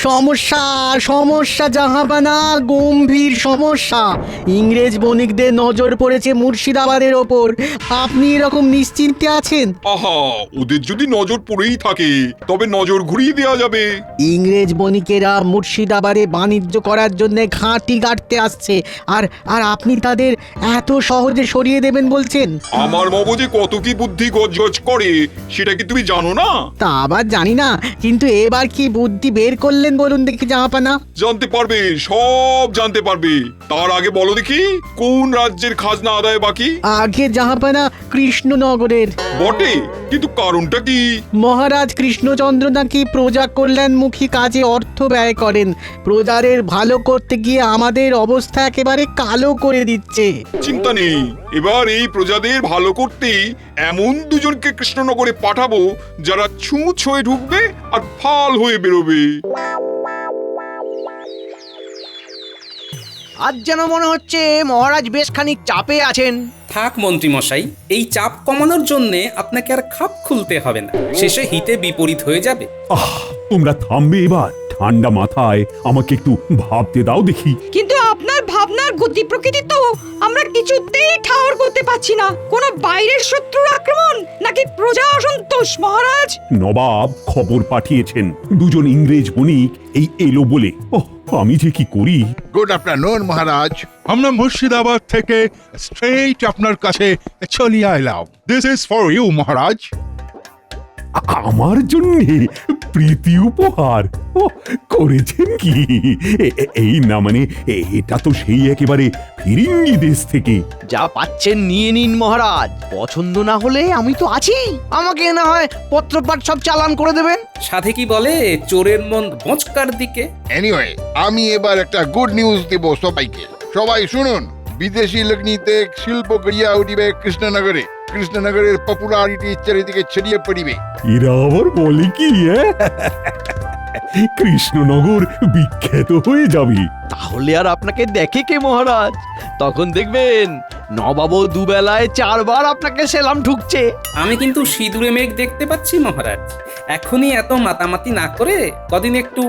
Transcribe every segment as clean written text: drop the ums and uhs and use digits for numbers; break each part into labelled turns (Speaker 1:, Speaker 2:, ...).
Speaker 1: সমস্যা সমস্যা জাহাপানা, গম্ভীর সমস্যা। ইংরেজ বণিকদের নজর পড়েছে মুর্শিদাবাদের ওপর। আপনি এরকম নিশ্চিন্তে আছেন?
Speaker 2: আহা, ওদের যদি নজর পড়েই থাকে তবে নজর ঘুরিয়ে দেওয়া যাবে।
Speaker 1: ইংরেজ বণিকেরা মুর্শিদাবাদে বাণিজ্য করার জন্য ঘাঁটি গাড়তে আসছে, আর আর আপনি তাদের এত সহজে সরিয়ে দেবেন বলছেন?
Speaker 2: আমার মগজে কত কি বুদ্ধি গজগজ করে সেটা কি তুমি জানো না?
Speaker 1: তা আবার জানি না, কিন্তু এবার কি বুদ্ধি বের করলেন বলুন দেখি জাহাপানা।
Speaker 2: জানতে পারবে, সব জানতে পারবে। তার আগে বলো দেখি, কোন রাজ্যের খাজনা আদায় বাকি?
Speaker 1: আগে জাহাপানা কৃষ্ণনগরের।
Speaker 2: বটে, কিন্তু কারণটা কি?
Speaker 1: মহারাজ কৃষ্ণচন্দ্র নাকি প্রজা কল্যাণমুখী কাজে অর্থ ব্যয় করেন। প্রজাদের ভালো করতে গিয়ে আমাদের অবস্থা একেবারে কালো করে দিচ্ছে।
Speaker 2: চিন্তা নেই, এবার এই প্রজাদের ভালো করতেই এমন দুজনকে কৃষ্ণনগরে পাঠাবো যারা ছুঁচ হয়ে ঢুকবে আর ফাল হয়ে বেরোবে।
Speaker 3: আজ যেন মনে হচ্ছে মহারাজ বেশ খানিক চাপে আছেন।
Speaker 4: থাক মন্ত্রী মশাই, এই চাপ কমানোর জন্য আপনাকে আর খাপ খুলতে হবে না, শেষে হিতে বিপরীত হয়ে যাবে।
Speaker 5: তোমরা থামবে এবার? ঠান্ডা মাথায় আমাকে একটু ভাবতে দাও দেখি।
Speaker 6: কিন্তু আপনার ভাবনার গতি প্রকৃতি তো আমরা কিছুতেই ঠাওর করতে পারছি না। কোনো বাইরের শত্রুর আক্রমণ নাকি প্রজা অসন্তোষ মহারাজ?
Speaker 5: নবাব খবর পাঠিয়েছেন দুজন ইংরেজ বণিক এই এলো বলে। আমি যে কি করি।
Speaker 7: গুড আফটারনুন মহারাজ। আমরা মুর্শিদাবাদ থেকে স্ট্রেইট আপনার কাছে চলে এলাম। দিস ইজ ফর ইউ মহারাজ।
Speaker 5: আমার জন্য প্রীতি উপহার করেছেন কি? এই না মানে এটা তো সেই একেবারে ফিরিঙ্গি দেশ থেকে।
Speaker 3: যা পাচ্ছেন নিয়ে নিন মহারাজ, পছন্দ না হলে আমি তো আছি। আমাকে না হয় পত্রপাঠ সব চালান করে দেবেন।
Speaker 4: সাথে কি বলে, চোরের মন বচকার দিকে।
Speaker 7: এনিওয়ে, আমি এবার একটা গুড নিউজ দেব সবাইকে। সবাই শুনুন, বিদেশি লগ্নিতে শিল্প গড়িয়া উঠিবে কৃষ্ণনগরে। কৃষ্ণনগরের পপুলারিটি চারিদিকে ছড়িয়ে পড়িবে।
Speaker 5: এরা আবার বলে কি? কৃষ্ণনগর বিখ্যাত হয়ে যাবে।
Speaker 3: তাহলে আর আপনাকে দেখে কে মহারাজ? তখন দেখবেন নবাবও দুবেলায় 4 বার আপনাকে সেলাম ঢুকছে।
Speaker 4: আমি কিন্তু সিঁদুরে মেঘ দেখতে পাচ্ছি মহারাজ। এখনই এত মাতামাতি না করে কদিন একটু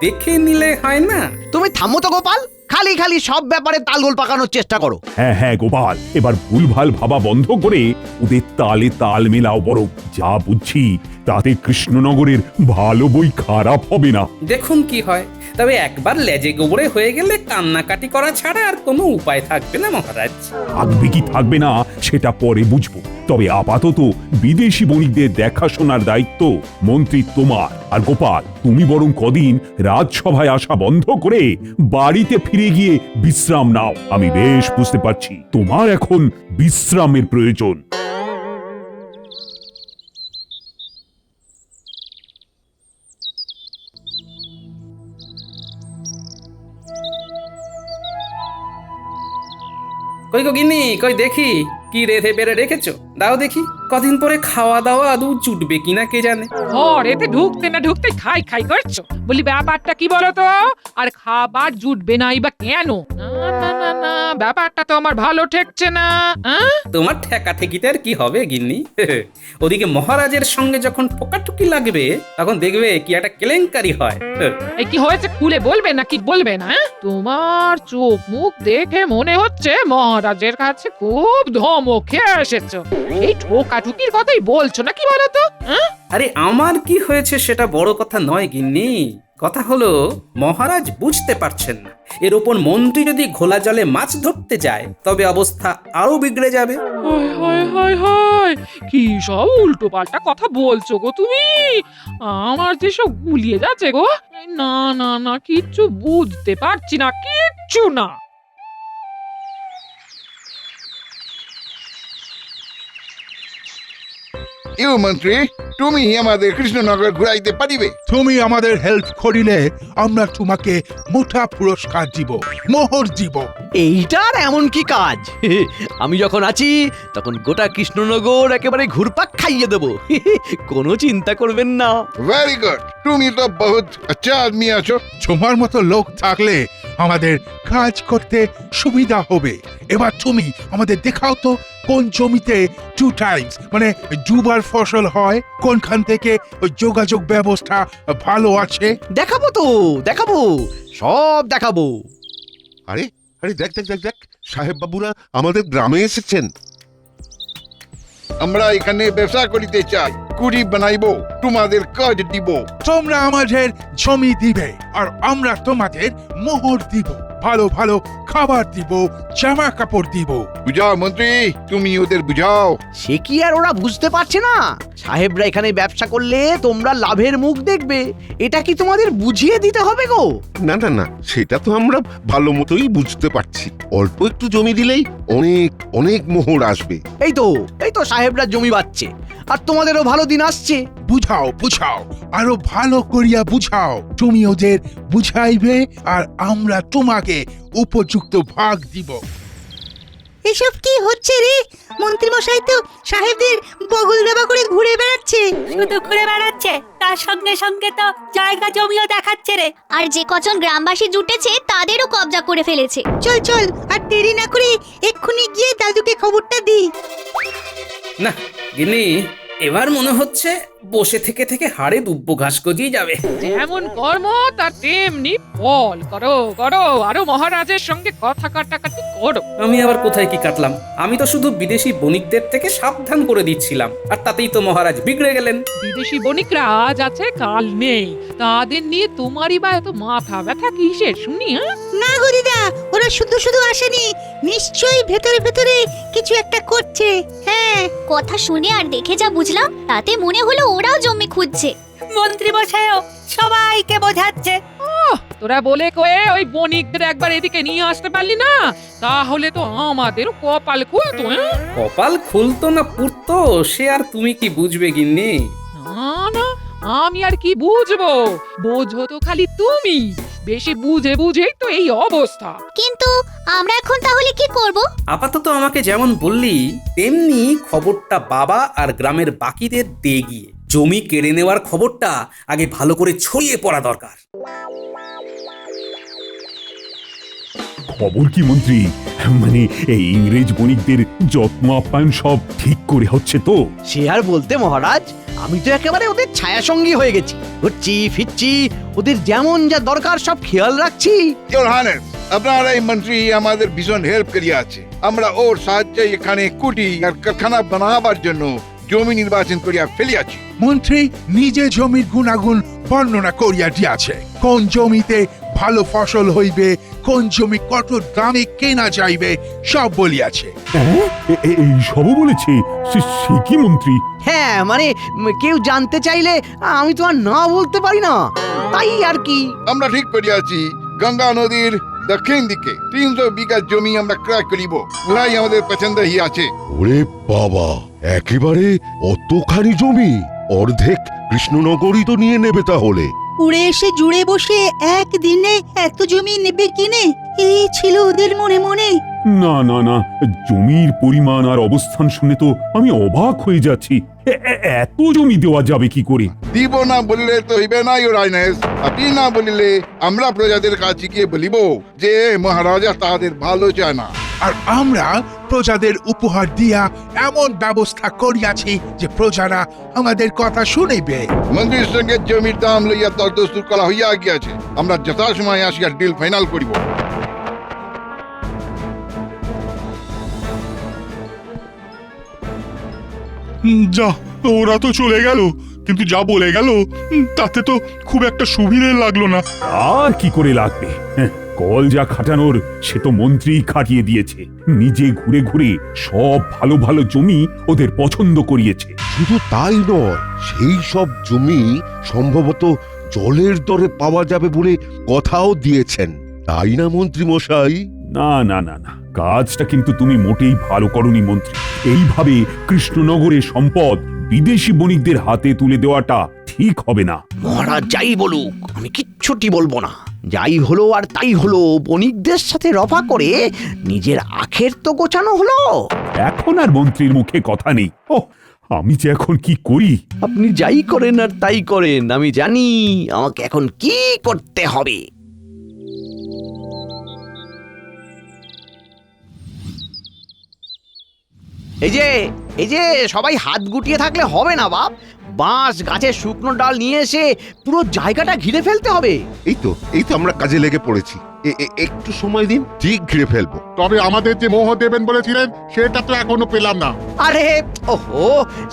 Speaker 4: দেখে নিলে হয় না?
Speaker 3: তুমি থামো তো গোপাল, খালি খালি সব ব্যাপারে তালগোল পাকানোর চেষ্টা করো।
Speaker 5: হ্যাঁ গোপাল, এবার ভুলভাল ভাবা বন্ধ করে ওদের তালে তাল মেলাও। বড় যা বুঝছি তাতে কৃষ্ণনগরের ভালো বই খারাপ হবে না।
Speaker 4: দেখুন কি হয়। তবে একবার লেজে গোবরে হয়ে গেলে কান্নাকাটি করা ছাড়া আর কোনো উপায় থাকবে না মহারাজ।
Speaker 5: থাকবে কি থাকবে না সেটা পরে বুঝবো। তবে আপাতত বিদেশি বণিকদের দেখাশোনার দায়িত্ব মন্ত্রী তোমার। আর গোপাল, তুমি বরং কদিন রাজসভায় আসা বন্ধ করে বাড়িতে ফিরে গিয়ে বিশ্রাম নাও। আমি বেশ বুঝতে পারছি তোমার এখন বিশ্রামের প্রয়োজন।
Speaker 4: কই গো গিন্নি, কই দেখি কি রেধে বেড়ে রেখেছো, দাও দেখি। কদিন পরে খাওয়া দাওয়া আদৌ জুটবে কিনা কে জানে।
Speaker 8: এতে ঢুকতে না ঢুকতে খাই খাই করছো। বলি ব্যাপারটা কি বলো তো? আর খাবার জুটবে নাই বা কেন? না না না না, ব্যাপারটা তো আমার ভালো ঠেকছে না।
Speaker 4: তোমার ঠেকা ঠেকিতে আর কি হবে গিন্নি? ওদিকে মহারাজের সঙ্গে যখন ঠোকাঠুকি লাগবে তখন দেখবে কি একটা কেলেঙ্কারি হয়।
Speaker 8: এই কি হয়েছে খুলে বলবে নাকি বলবে না? তোমার চোখ মুখ দেখে মনে হচ্ছে মহারাজের কাছে খুব ধমকে এসেছো। এই ঠোকাঠুকির কথাই বলছো নাকি বলো তো?
Speaker 4: আরে আমার কি হয়েছে সেটা বড় কথা নয় গিন্নি। কথা হলো মহারাজ বুঝতে পারছেন না। এর ওপর মন্ত্রী যদি ঘোলা জলে মাছ ধরতে যায় তবে অবস্থা আরো বিগড়ে যাবে।
Speaker 8: কি সব উল্টো পাল্টা কথা বলছো গো তুমি? আমার যে সব গুলিয়ে যাচ্ছে গো। না না না, কিচ্ছু বুঝতে পারছি না, কিচ্ছু না।
Speaker 7: ইউ মন্ত্রী, তুমি আমাদের কৃষ্ণনগর ঘুরাইতে পারিবে? তুমি আমাদের হেল্প করিলে আমরা তোমাকে মোটা পুরস্কার দিব, মোহর দিব।
Speaker 3: এইটার এমন কি কাজ? আমি যখন আছি তখন গোটা কৃষ্ণনগর একেবারে ঘুরপাক খাইয়ে দেবো। কোনো চিন্তা করবেন না।
Speaker 7: ভেরি গুড, তুমি তো বহুত আচ্ছা আদমি আছো। তোমার মতো লোক থাকলে
Speaker 9: আমাদের কাজ করতে সুবিধা হবে। এবার তুমি আমাদের দেখাও তো কোন জমিতে 2 টাইমস মানে দুবার ফসল হয়, কোনখান থেকে ওই যোগাযোগ ব্যবস্থা ভালো আছে।
Speaker 3: দেখাবো তো, দেখাবো, সব দেখাবো।
Speaker 10: আরে আরে দেখ দেখ দেখ দেখ, সাহেব বাবুরা আমাদের গ্রামে এসেছেন।
Speaker 7: আমরা এখানে ব্যবসা করিতে চাই, কুড়ি বানাইবো, তোমাদের কাজ দিব।
Speaker 9: তোমরা আমাদের জমি দিবে আর আমরা তোমাদের মোহর দিব, ভালো ভালো খাবার দিব, জামা কাপড় দিব।
Speaker 7: বুঝাও মন্ত্রী, তুমি ওদের বুঝাও।
Speaker 3: সে কি আর ওরা বুঝতে পারছে না? সাহেবরা এখানে ব্যবসা করলে তোমরা লাভের মুখ দেখবে, এটা কি তোমাদের বুঝিয়ে দিতে হবে গো?
Speaker 10: না না না, সেটা তো আমরা ভালো মতোই বুঝতে পারছি। অল্প একটু জমি দিলেই অনেক অনেক মোহর আসবে।
Speaker 3: এই তো সাহেবরা জমি বাচ্ছে, আর তোমাদেরও ভালো দিন আসছে।
Speaker 9: বুঝাও বুঝাও, আরো ভালো করিয়া বুঝাও। তুমি ওদের বুঝাইবে আর আমরা তোমাকে উপযুক্ত ভাগ দিব।
Speaker 11: এসব কি হচ্ছে রে? মন্ত্রী মশাই তো সাহেবদের বগল দেবা করে ঘুরে বেড়াচ্ছে।
Speaker 12: শুধু ঘুরে বেড়াচ্ছে, তার সঙ্গে সঙ্গে তো জায়গা জমিও দেখাচ্ছে রে।
Speaker 11: আর যে কজন গ্রামবাসী জুটেছে তাদেরও কবজা করে ফেলেছে। চল চল, আর দেরি না করে এক্ষুনি গিয়ে দাদুকে খবরটা দি।
Speaker 4: না গিন্নি, এবার মনে হচ্ছে বসে থেকে থেকে হাড়ে দুব্বো ঘাস গজিয়ে যাবে।
Speaker 8: যেমন কর্ম তার তেমনি ফল। করো করো, আরো মহারাজের সঙ্গে কথা কাটাকাটি করো।
Speaker 4: আমি আবার কোথায় কি কাটলাম? আমি তো শুধু বিদেশি বণিকদের থেকে সাবধান করে দিচ্ছিলাম, আর তাতেই তো মহারাজ বিগড়ে গেলেন।
Speaker 8: বিদেশি বণিকরা আজ আছে কাল নেই, তাদের নিয়ে তোমারই বা এত মাথা ব্যথা কিসের শুনি?
Speaker 11: না গো দিদা, ওরা শুধু শুধু আসেনি, নিশ্চয়ই ভেতরে ভেতরে কিছু একটা করছে। হ্যাঁ, কথা শুনে আর দেখে যা বুঝলাম তাতে মনে হলো ওরাও জমি খুঁজছে।
Speaker 12: মন্ত্রী মশাইও সবাইকে বোঝাচ্ছে।
Speaker 8: তোরা বলে কয়ে ওই বণিকদের একবার এদিকে নিয়ে আসতে পারলি না, তাহলে তো আমাদের কপাল খুলতো।
Speaker 4: কপাল খুলতো না পুড়তো সে আর তুমি কি বুঝবে গিন্নি?
Speaker 8: না না, আমি আর কি বুঝবো? বোঝো তো খালি তুমি। বেশি বুঝে বুঝেই তো এই অবস্থা।
Speaker 11: কিন্তু আমরা এখন তাহলে কি করব?
Speaker 4: আপাতত আমাকে যেমন বললি তেমনি খবরটা বাবা আর গ্রামের বাকিদের দিয়ে গিয়ে জমি কেড়ে নেওয়ার খবরটা আগে ভালো করে ছড়িয়ে পড়া দরকার।
Speaker 5: খবর কি মন্ত্রী? মানে এই ইংরেজ বণিকদের যত্ন আপ্যায়ন সব ঠিক করে হচ্ছে তো?
Speaker 3: সে আর বলতে মহারাজ, আমি তো একেবারে ওদের ছায়া সঙ্গী হয়ে গেছি। ঘুরছি ফিরছি, ওদের যেমন যা দরকার সব খেয়াল রাখছি।
Speaker 7: ইওর হাইনেস, আপনার এই মন্ত্রী আমাদের ভীষণ হেল্প করিয়া আছে। আমরা ওর সাহায্যে এখানে কুটি আর কারখানা বানাবার জন্য জমি নির্বাচন করিয়া ফেলিয়াছি।
Speaker 9: মন্ত্রী নিজে জমির গুণাগুণ বর্ণনা করিয়া দিয়াছে। কোন জমিতে ভালো ফসল হইবে, কোন জমি কত দামে কেনা যাইবে, সব বলিয়াছে।
Speaker 5: এই সবও বলেছে? সে কি মন্ত্রী?
Speaker 3: হ্যাঁ মানে কেউ জানতে চাইলে আমি তো আর না বলতে পারি না, তাই আর কি।
Speaker 7: আমরা ঠিক করিয়াছি গঙ্গা নদীর দক্ষিণ দিকে 300 বিঘা জমি আমরা ক্রয় করিব। উহাই আমাদের পছন্দ আছে।
Speaker 10: ওরে বাবা, একেবারে অতখানি জমি? অর্ধেক কৃষ্ণনগরই তো নিয়ে নেবে তাহলে।
Speaker 11: উড়ে এসে জুড়ে বসে একদিনে এত জমি নেবে কিনে, এই ছিল ওদের মনে মনে।
Speaker 5: না না না, জমির পরিমাণ আর অবস্থান শুনে তো আমি অবাক হয়ে যাচ্ছি। এত জমি দেওয়া যাবে কি করে?
Speaker 7: দিব না বলিলে তো হইবে না ইওর হাইনেস। আপনি না বলিলে আমরা প্রজাদের কাছে গিয়ে বলিব যে মহারাজা তাদের ভালো চায় না।
Speaker 9: আর আমরা প্রজাদের উপহার দিয়া এমন ব্যবস্থা করিয়াছি যে প্রজারা আমাদের কথা শুনিবে।
Speaker 7: মন্ত্রীর সঙ্গে জমির দাম লইয়া দরদস্তুর করা হইয়া গিয়াছে। আমরা যথাসময়ে আসিয়া ডিল ফাইনাল করিব।
Speaker 13: যা, ওরা তো চলে গেল, কিন্তু যা বলে গেল তাতে তো খুব একটা সুবিধে লাগলো না।
Speaker 5: আর কি করে লাগবে? কল যা খাটানোর সে তো মন্ত্রী খাটিয়ে দিয়েছে। নিজে ঘুরে ঘুরে সব ভালো ভালো জমি ওদের পছন্দ করিয়েছে।
Speaker 10: শুধু তাই নয়, সেই সব জমি সম্ভবত জলের দরে পাওয়া যাবে বলে কথাও দিয়েছেন, তাই না মন্ত্রী মশাই?
Speaker 5: না না না না, কাজটা কিন্তু তুমি মোটেই ভালো করনি মন্ত্রী। এইভাবে কৃষ্ণনগরের সম্পদ বিদেশি বণিকদের হাতে তুলে দেওয়াটা ঠিক হবে না।
Speaker 3: মহারাজ যাই বলুক, আমি কিচ্ছুটি বলবো না। যাই হলো আর তাই হলো, বণিকদের সাথে রফা করে নিজের আখের তো গোছানো হলো।
Speaker 5: এখন আর মন্ত্রীর মুখে কথা নেই। ও, আমি যে এখন কি করি?
Speaker 3: আপনি যাই করেন আর তাই করেন, আমি জানি আমাকে এখন কি করতে হবে। এই যে সবাই হাত গুটিয়ে থাকলে হবে না বাপ, বাঁশ গাছের শুকনো ডাল নিয়ে এসে পুরো জায়গাটা ঘিরে ফেলতে হবে।
Speaker 10: এই তো আমরা কাজে লেগে পড়েছি। একটু সময় দিন, ঠিক ঘিরে ফেলবো।
Speaker 13: তবে আমাদের যে মোহ দেবেন বলেছিলেন সেটা তো এখনো পেলাম না।
Speaker 3: আরে ওহো,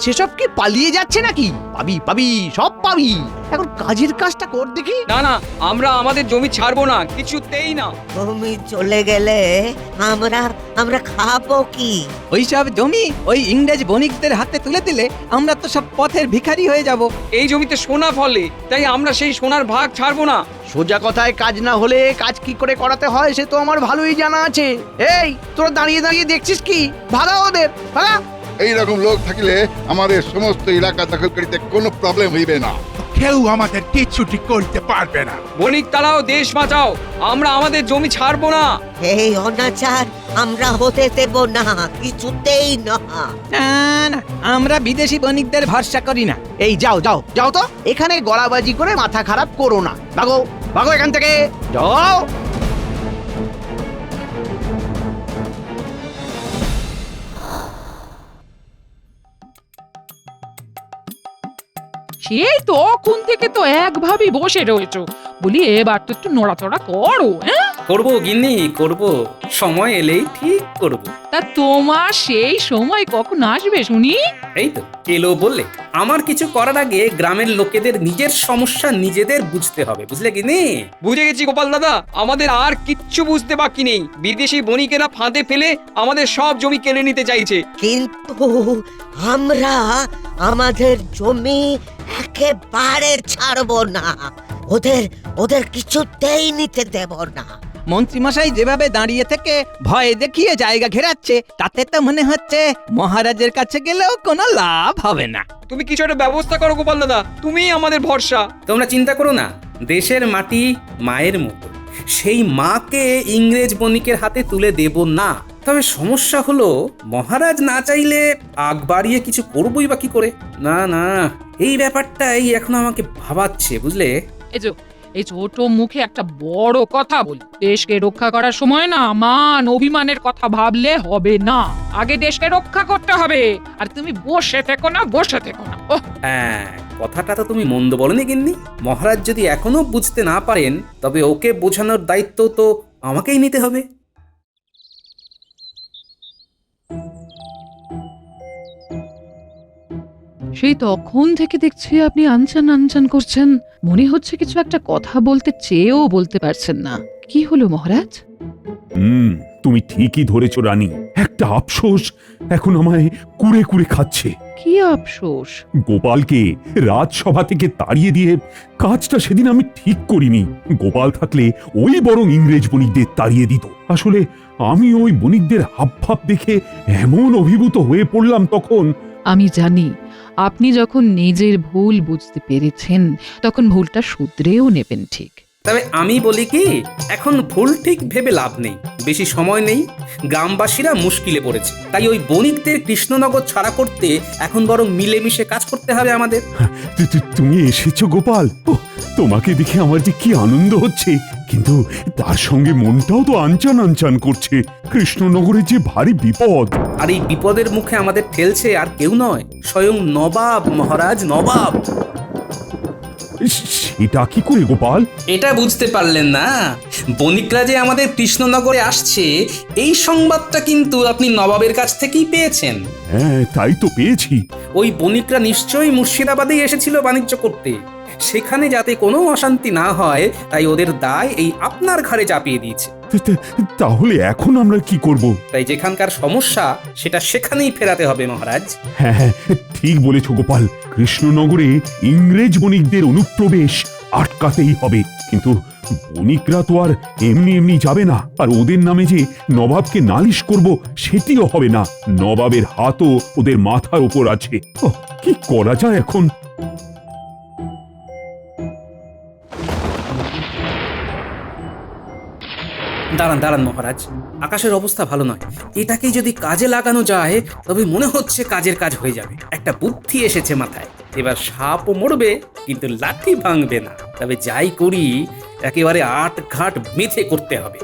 Speaker 3: সেসব কি পালিয়ে যাচ্ছে নাকি? পাবি পাবি, সব পাবি। এখন কাজের কাজটা কর দেখি।
Speaker 14: না না, আমরা আমাদের জমি ছাড়বো না, কিছুতেই না।
Speaker 15: তুমি চলে গেলে আমরা খাবো কি?
Speaker 14: ওই সব জমি ওই ইংরেজ বণিকদের হাতে তুলে দিলে আমরা তো সব পথের ভিখারি হয়ে যাব। এই জমিতে সোনা ফলে, তাই আমরা সেই সোনার ভাগ ছাড়বো না।
Speaker 3: সোজা কথায় কাজ না হলে কাজ কি করে করাতে হয় সে তো আমার ভালোই জানা আছে। এই তোরা দাঁড়িয়ে দাঁড়িয়ে দেখছিস কি? ভাগা ওদের, ভাগা।
Speaker 7: এইরকম লোক থাকলে আমাদের সমস্ত এলাকা দখলকারীতে কোনো প্রবলেম হইবে না।
Speaker 9: কেউ আমাদের কিচ্ছুটি করতে পারবে না।
Speaker 14: বণিক তারাও দেশ বাঁচাও, আমরা আমাদের জমি ছাড়বো না।
Speaker 15: এই অনাচার আমরা হতে দেব না, কিছুতেই না।
Speaker 14: না না, আমরা বিদেশি বণিকদের ভরসা করি না।
Speaker 3: এই যাও যাও যাও তো, এখানে গলাবাজি করে মাথা খারাপ করো না। ভাগো ভাগো এখান থেকে, যাও।
Speaker 8: সেই তখন থেকে তো একভাবেই বসে রয়েছো, বলি এবার তো একটু নড়াচড়া করো। হ্যাঁ,
Speaker 4: করব গিন্নি, করব, সময় এলেই ঠিক করব।
Speaker 8: তা তোমার সেই সময় কখন আসবে শুনি?
Speaker 4: এই তো এলো বললে। আমার কিছু করার আগে গ্রামের লোকেদের নিজের সমস্যা নিজেদের বুঝতে হবে, বুঝলে গিন্নি?
Speaker 14: বুঝে গেছি গোপাল দাদা, আমাদের আর কিচ্ছু বুঝতে বাকি নেই। বিদেশি বণিকেরা ফাঁদে ফেলে আমাদের সব জমি কেড়ে নিতে চাইছে।
Speaker 15: কিন্তু আমরা আমাদের জমি একেবারে ছাড়বো না, ওদের কিছুতেই নিতে দেব না।
Speaker 14: মন্ত্রীমশাই যেভাবে দাঁড়িয়ে থেকে ভয় দেখিয়ে জায়গা ঘেরাচ্ছে, তাতে তো মনে হচ্ছে মহারাজের কাছে গেলেও কোনো লাভ হবে না। তুমি কিছু একটা ব্যবস্থা করো গোপাল দাদা, তুমিই আমাদের ভরসা।
Speaker 4: তোমরা চিন্তা করো না, দেশের মাটি মায়ের মতো, সেই মাকে ইংরেজ বণিকের হাতে তুলে দেব না। তবে সমস্যা হলো মহারাজ না চাইলে আগ বাড়িয়ে কিছু করবই বা কি করে। না না, এই ব্যাপারটাই এখন আমাকে ভাবাচ্ছে, বুঝলে?
Speaker 8: এই ছোট মুখে একটা বড় কথা বলি, দেশকে রক্ষা করার সময় না মান অভিমানের কথা ভাবলে হবে না, আগে দেশকে রক্ষা করতে হবে। আর তুমি বসে থেকো না, বসে থেকো না।
Speaker 4: হ্যাঁ, কথাটা তো তুমি মন্দ বলনি গিন্নি। মহারাজ যদি এখনো বুঝতে না পারেন, তবে ওকে বোঝানোর দায়িত্ব তো আমাকেই নিতে হবে।
Speaker 8: সেই তখন থেকে দেখছি আপনি আনচান আনচান করছেন, মনে হচ্ছে কিছু একটা কথা বলতে চেয়েও বলতে পারছেন না। কি হলো মহারাজ?
Speaker 5: তুমি ঠিকই ধরেছ রানী। একটা আফসোস এখন আমায় কুড়ে কুড়ে খাচ্ছে।
Speaker 8: কি আফসোস?
Speaker 5: গোপালকে রাজসভা থেকে তাড়িয়ে দিয়ে কাজটা সেদিন আমি ঠিক করিনি। গোপাল থাকলে ওই বরং ইংরেজ বণিকদের তাড়িয়ে দিত। আসলে আমি ওই বণিকদের হাবভাব দেখে এমন অভিভূত হয়ে পড়লাম তখন।
Speaker 8: আমি জানি আপনি যখন নিজের ভুল বুঝতে পেরেছেন তখন ভুলটা শুধরেও নেবেন ঠিক।
Speaker 4: তবে আমি বলি কি, এখন ভুল ঠিক ভেবে লাভ নেই, বেশি সময় নেই, গ্রামবাসীরা মুশকিলে পড়েছে। তাই ওই বণিকদের কৃষ্ণনগর ছাড়া করতে এখন বরং মিলেমিশে কাজ করতে হবে আমাদের।
Speaker 5: তুমি এসেছো গোপাল, তোমাকে দেখে আমার যে কি আনন্দ হচ্ছে, কিন্তু তার সঙ্গে মনটাও তো আনচান আনচান করছে। কৃষ্ণনগরে যে ভারী বিপদ।
Speaker 4: আর এই বিপদের মুখে আমাদের ঠেলছে আর কেউ নয়, স্বয়ং নবাব মহারাজ, নবাব।
Speaker 5: সেটা কি করে গোপাল?
Speaker 4: এটা বুঝতে পারলেন না? বণিকরা যে আমাদের কৃষ্ণনগরে আসছে, এই সংবাদটা কিন্তু আপনি নবাবের কাছ থেকেই পেয়েছেন।
Speaker 5: হ্যাঁ, তাই তো পেয়েছি।
Speaker 4: ওই বণিকরা নিশ্চয়ই মুর্শিদাবাদেই এসেছিল বাণিজ্য করতে। সেখানে যাতে কোনো অশান্তি না হয়, তাই ওদের দায় এই আপনার ঘাড়ে চাপিয়ে দিয়েছে।
Speaker 5: তাহলে এখন আমরা কি করব?
Speaker 4: তাই যেখানকার সমস্যা সেটা সেখানেই ফেরাতে হবে মহারাজ।
Speaker 5: হ্যাঁ, ঠিক বলেছ গোপাল। কৃষ্ণনগরে ইংরেজ বণিকদের অনুপ্রবেশ আটকাতেই হবে। কিন্তু বণিকরা তো আর এমনি এমনি যাবে না। আর ওদের নামে যে নবাবকে নালিশ করব সেটিও হবে না। নবাবের হাতও ওদের মাথার উপর আছে। কি করা যায় এখন?
Speaker 4: দাঁড়ান দাঁড়ান মহারাজ, আকাশের অবস্থা ভালো নয়। এটাকেই যদি কাজে লাগানো যায় তবে মনে হচ্ছে কাজের কাজ হয়ে যাবে। একটা বুদ্ধি এসেছে মাথায়। এবার সাপও মরবে কিন্তু লাঠি ভাঙবে না। তবে যাই করি একেবারে আট ঘাট মেথে করতে হবে।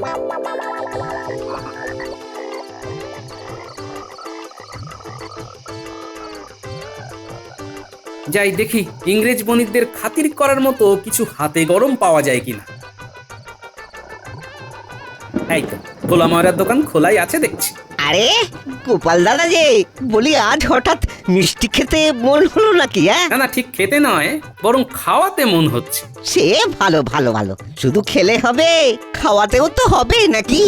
Speaker 4: যাই দেখি ইংরেজ বণিকদের খাতির করার মতো কিছু হাতে গরম পাওয়া যায় কিনা। এই তো ভোলা ময়রার দোকান খোলাই আছে দেখছি।
Speaker 15: আরে গোপাল দাদা যে বলি, আজ হঠাৎ মিষ্টি খেতে মন হলো নাকি?
Speaker 4: না না, ঠিক খেতে নয়, বরং খাওয়াতে মন হচ্ছে।
Speaker 15: সে ভালো ভালো ভালো, শুধু খেলে হবে, খাওয়াতেও তো হবে নাকি?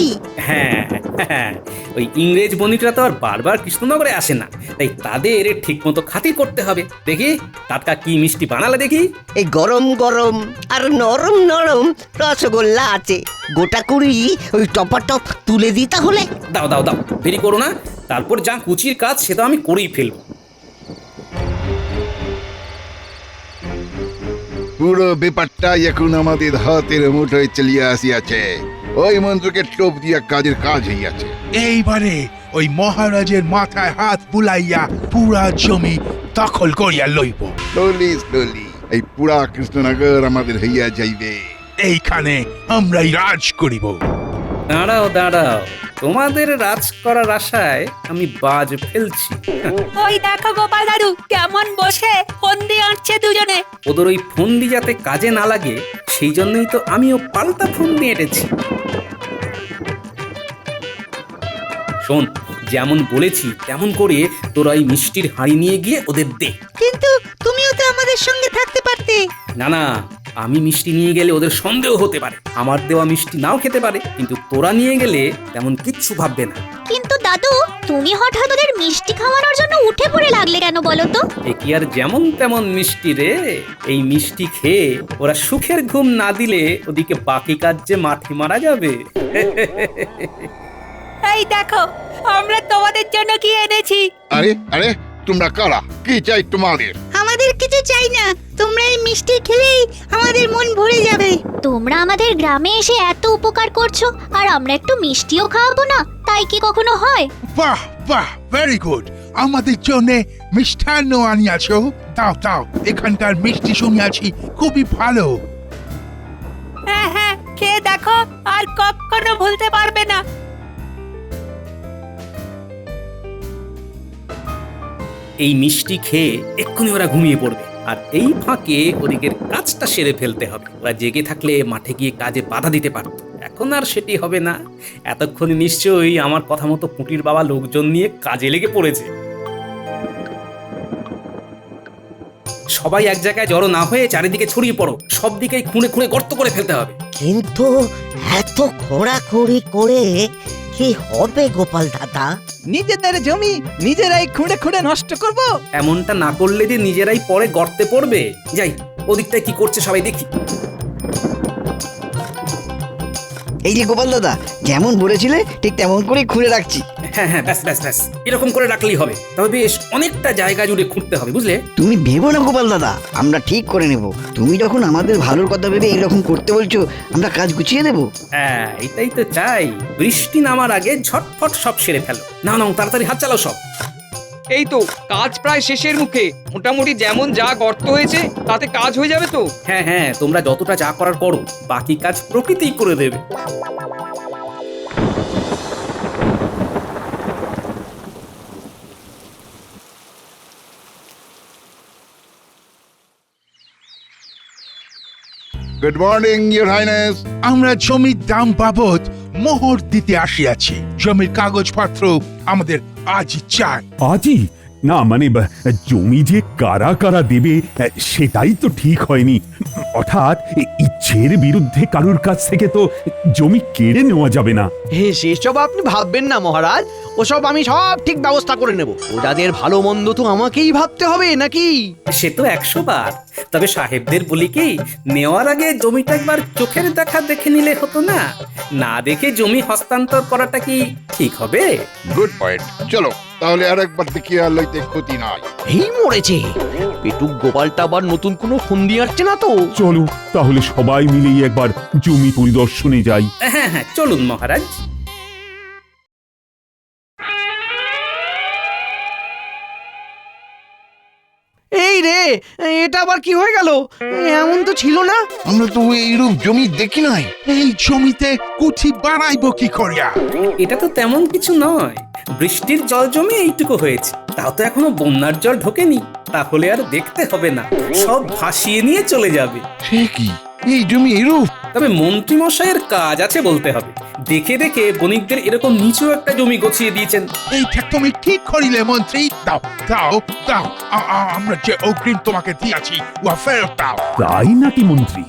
Speaker 4: হ্যাঁ হ্যাঁ, ওই ইংরেজ বণিকরা তো আর বারবার কৃষ্ণনগরে আসে না, তাই তাদের ঠিক মতো খাতির করতে হবে। দেখি টাটকা কি মিষ্টি বানালে দেখি।
Speaker 15: এই গরম গরম আর নরম নরম রসগোল্লা আছে, গোটা কুড়ি ওই টপাটপ তুলে দিই তাহলে।
Speaker 4: দাও দাও দাও, দেরি করো না, তারপর যা কুচির কাজ সে তো আমি করেই ফেলবো।
Speaker 7: পুরো ব্যাপারটা এখন আমাদের হাতের মুঠোয় চলিয়া আসিয়াছে। ওই মন্ত্রকে টোপ দিয়া কাজের কাজ হইয়াছে।
Speaker 9: এইবারে ওই মহারাজের মাথায় হাত বুলাইয়া পুরা জমি দখল করিয়া লইব।
Speaker 7: স্লোলি স্লোলি এই পুরা কৃষ্ণনগর আমাদের হইয়া যাইবে।
Speaker 9: এইখানে আমরাই রাজ করিব।
Speaker 4: দাঁড়াও দাঁড়াও, তোমাদের রাজ করার আশায় আমি বাজ ফেলছি।
Speaker 12: ওই দেখো গোপাল দাদু কেমন বসে ফন্দি আঁটছে দুজনে।
Speaker 4: ওদের ওই ফন্দি যাতে কাজে না লাগে সেই জন্যই তো আমিও পাল্টা ফন্দি এঁটেছি। শোন, যেমন বলেছি তেমন করে তোরা ওই মিষ্টির হাঁড়ি নিয়ে গিয়ে ওদের দে।
Speaker 11: কিন্তু তুমিও তো আমাদের সঙ্গে থাকতে পারতে।
Speaker 4: না না, আমি মিষ্টি নিয়ে গেলে ওদের সন্দেহ হতে পারে, আমার দেওয়া মিষ্টি নাও খেতে পারে, কিন্তু তোরা নিয়ে গেলে তেমন কিচ্ছু ভাববে না।
Speaker 11: কিন্তু দাদু, তুমি হঠাৎ ওদের মিষ্টি খাওয়ানোর জন্য উঠে পড়ে লাগলে কেন বলো তো?
Speaker 4: এ কি আর যেমন তেমন মিষ্টি রে, এই মিষ্টি খেয়ে ওরা সুখের ঘুম না দিলে ওদিকে বাকি কাজ যে মাঠে মারা যাবে।
Speaker 12: এই দেখো আমরা তোমাদের জন্য কি এনেছি।
Speaker 7: আরে আরে, তোমরা কারা? কি চাই তোমাদের?
Speaker 11: আমাদের কিছু চাই না, তোমরা এই মিষ্টি খেলেই আমাদের মন ভরে যাবে। তোমরা আমাদের গ্রামে এসে এত উপকার করছো, আর আমরা একটু মিষ্টিও খাওয়াবো না, তাই কি কখনো হয়?
Speaker 9: বাহ বাহ, ভেরি গুড। আমাদের জন্য মিষ্টান্ন আনিয়াছো। দাও দাও, এখানকার মিষ্টি শুনিয়াছি খুবই ভালো।
Speaker 12: হ্যাঁ হ্যাঁ, খেয়ে দেখো, আর কখনো ভুলতে পারবে না।
Speaker 4: এই মিষ্টি খেয়ে এক্ষুনি ওরা ঘুমিয়ে পড়বে, আর এই ফাঁকে ওদিকের কাজটা সেরে ফেলতে হবে। ওরা জেগে থাকলে মাঠে গিয়ে কাজে বাধা দিতে পারত, এখন আর সেটি হবে না। এতক্ষণে নিশ্চয়ই আমার কথা মতো পুটির বাবা লোকজন নিয়ে কাজে লেগে পড়েছে। সবাই এক জায়গায় জড়ো না হয়ে চারিদিকে ছড়িয়ে পড়ো, সব দিকেই খুঁড়ে খুঁড়ে গর্ত করে ফেলতে হবে।
Speaker 15: কিন্তু এত খোঁড়াখুড়ি করে কি হবে গোপাল দাদা?
Speaker 14: নিজেদের জমি নিজেরাই খুঁড়ে খুঁড়ে নষ্ট করব?
Speaker 4: এমনটা না করলে যে নিজেরাই পরে গর্তে পড়বে। যাই, ওদিকটায় কি করছে সবাই দেখি।
Speaker 14: এই যে গোপাল দাদা, যেমন বলেছিলে ঠিক তেমন করে খুঁড়ে রাখছি।
Speaker 4: হ্যাঁ হ্যাঁ, ব্যাস ব্যাস ব্যাস, এরকম করে রাখলেই হবে। তবে বেশ অনেকটা জায়গা জুড়ে খুঁড়তে হবে, বুঝলে?
Speaker 14: তুমি ভেবো না গোপাল দাদা, আমরা ঠিক করে নেব। তুমি যখন আমাদের ভালোর কথা ভেবে এরকম করতে বলছো, আমরা কাজ গুছিয়ে দেব।
Speaker 4: হ্যাঁ, এটাই তো চাই। বৃষ্টি নামার আগে ঝটফট সব সেরে ফেলো। না না, তাড়াতাড়ি হাত চালাও সব।
Speaker 14: এই তো কাজ প্রায় শেষের মুখে, মোটামুটি যেমন যা গর্ত হয়েছে তাতে কাজ হয়ে যাবে তো।
Speaker 4: হ্যাঁ হ্যাঁ, তোমরা যতটা যা করার করো, বাকি কাজ প্রকৃতিই করে দেবে।
Speaker 7: Good morning your highness.
Speaker 9: আমরা জমির দাম বাবদ মোহর দিতে আসিয়াছি। জমির কাগজপত্র আমাদের আজই চাই।
Speaker 5: আজই? না মানে জমি যে কারা কারা দেবে সেটাই তো ঠিক হয়নি। অর্থাৎ ইচ্ছের বিরুদ্ধে কারুর কাছ থেকে তো জমি কেড়ে নেওয়া যাবে না।
Speaker 3: হে, সেসব আপনি ভাববেন না মহারাজ, ওসব আমি সব ঠিক ব্যবস্থা করে নেব। ওদের ভালো মন্দ তো আমাকেই ভাবতে হবে নাকি?
Speaker 4: সে তো 100 বার। তবে সাহেবদের বলি কি, নেওয়ার আগে জমিটা একবার চোখের দেখা দেখে নিলে হতো না? না দেখে জমি হস্তান্তর করাটা কি ঠিক হবে?
Speaker 7: Good point. চলো তাহলে আরেকবার দেখিয়া লইতে ক্ষতি নাই।
Speaker 3: এই মরেছে, পেটুক গোপালটা আবার নতুন কোনো ফন্দি আসছে না তো?
Speaker 5: চলো তাহলে সবাই মিলেই একবার জমি পরিদর্শনে যাই।
Speaker 4: হ্যাঁ হ্যাঁ, চলুন মহারাজ।
Speaker 3: এই রে, এটা আবার কি হয়ে গেল? এমন তো ছিল না।
Speaker 7: আমরা তো এইরূপ জমি দেখি নাই।
Speaker 9: এই জমিতে কুঠি বানাইব কি করিয়া?
Speaker 4: এটা তো তেমন কিছু নয়, বৃষ্টির জল জমে এইটুকু হয়েছে, তাও তো এখনো বন্যার জল ঢোকেনি। তাহলে আর দেখতে হবে না, সব ভাসিয়ে নিয়ে চলে যাবে।
Speaker 7: সে কি, এই জমি এরূপ?
Speaker 4: তবে মন্ত্রী মশাইয়ের কাজ আছে বলতে হবে। দেখে দেখে বণিকদের এরকম নিচু একটা জমি গছিয়ে দিয়েছেন।
Speaker 9: এইটা তুমি ঠিক করিলে মন্ত্রী। দাও দাও দাও, আমরা যে অগ্রিম তোমাকে দিয়েছি উহা ফেরত দাও।
Speaker 5: তাই নাকি মন্ত্রী?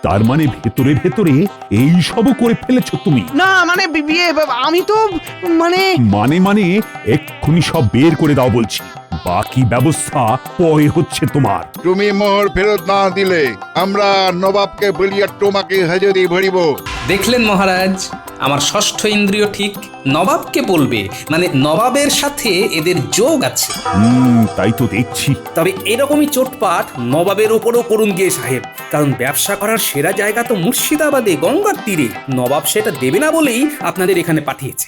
Speaker 5: তার মানে ভেতরে ভেতরে এই সবও করে ফেলেছো তুমি?
Speaker 3: না মানে বিয়ে আমি তো মানে
Speaker 5: মানে এক্ষুনি সব বের করে দাও বলছি, বাকি ব্যবস্থা পরে হচ্ছে তোমার।
Speaker 7: তুমি মোহর ফেরত না দিলে আমরা নবাবকে বলিয়া তোমাকে হাজতে ভরিব।
Speaker 4: দেখলেন মহারাজ, আমার ষষ্ঠ ইন্দ্রিয় ঠিক নবাবকে বলবে, মানে নবাবের সাথে এদের যোগ আছে।
Speaker 5: তাই তো দেখছি।
Speaker 4: তবে এরকমই চোটপাট নবাবের উপরও করুন গিয়ে সাহেব, কারণ ব্যবসা করার সেরা জায়গা তো মুর্শিদাবাদে, গঙ্গার তীরে। নবাব সেটা দেবে না বলেই আপনাদের এখানে পাঠিয়েছে।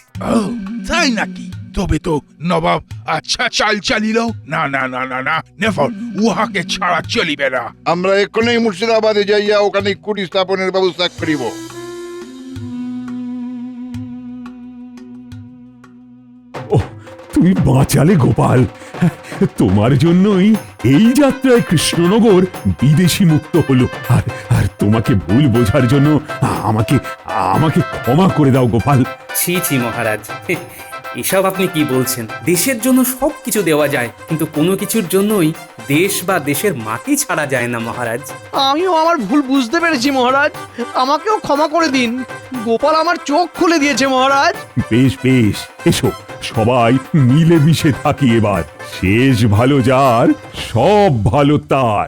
Speaker 9: তাই নাকি? তবে তো নবাব আচ্ছা চাল চালিল। না না না না না, নেভার, উহাকে ছাড়া চলিবে না।
Speaker 7: আমরা এক্ষুনি মুর্শিদাবাদে যাইয়া ওখানে কুটি স্থাপনের ব্যবস্থা করিব।
Speaker 5: তুমি বাঁচালে গোপাল, তোমার জন্যই এই যাত্রায় কৃষ্ণনগর বিদেশি মুক্ত হলো। আর তোমাকে ভুল বোঝার জন্য আমাকে আমাকে ক্ষমা করে দাও গোপাল।
Speaker 4: ছি ছি মহারাজ, এসব আপনি কি বলছেন? দেশের জন্য সব কিছু দেওয়া যায়, কিন্তু কোনো কিছুর জন্যই দেশ বা দেশের মাটি ছাড়া যায় না মহারাজ।
Speaker 3: আমিও আমার ভুল বুঝতে পেরেছি মহারাজ, আমাকেও ক্ষমা করে দিন। গোপাল আমার চোখ খুলে দিয়েছে মহারাজ।
Speaker 5: বেশ বেশ, এসো সবাই মিলেমিশে থাকি এবার। শেষ ভালো যার, সব ভালো তার।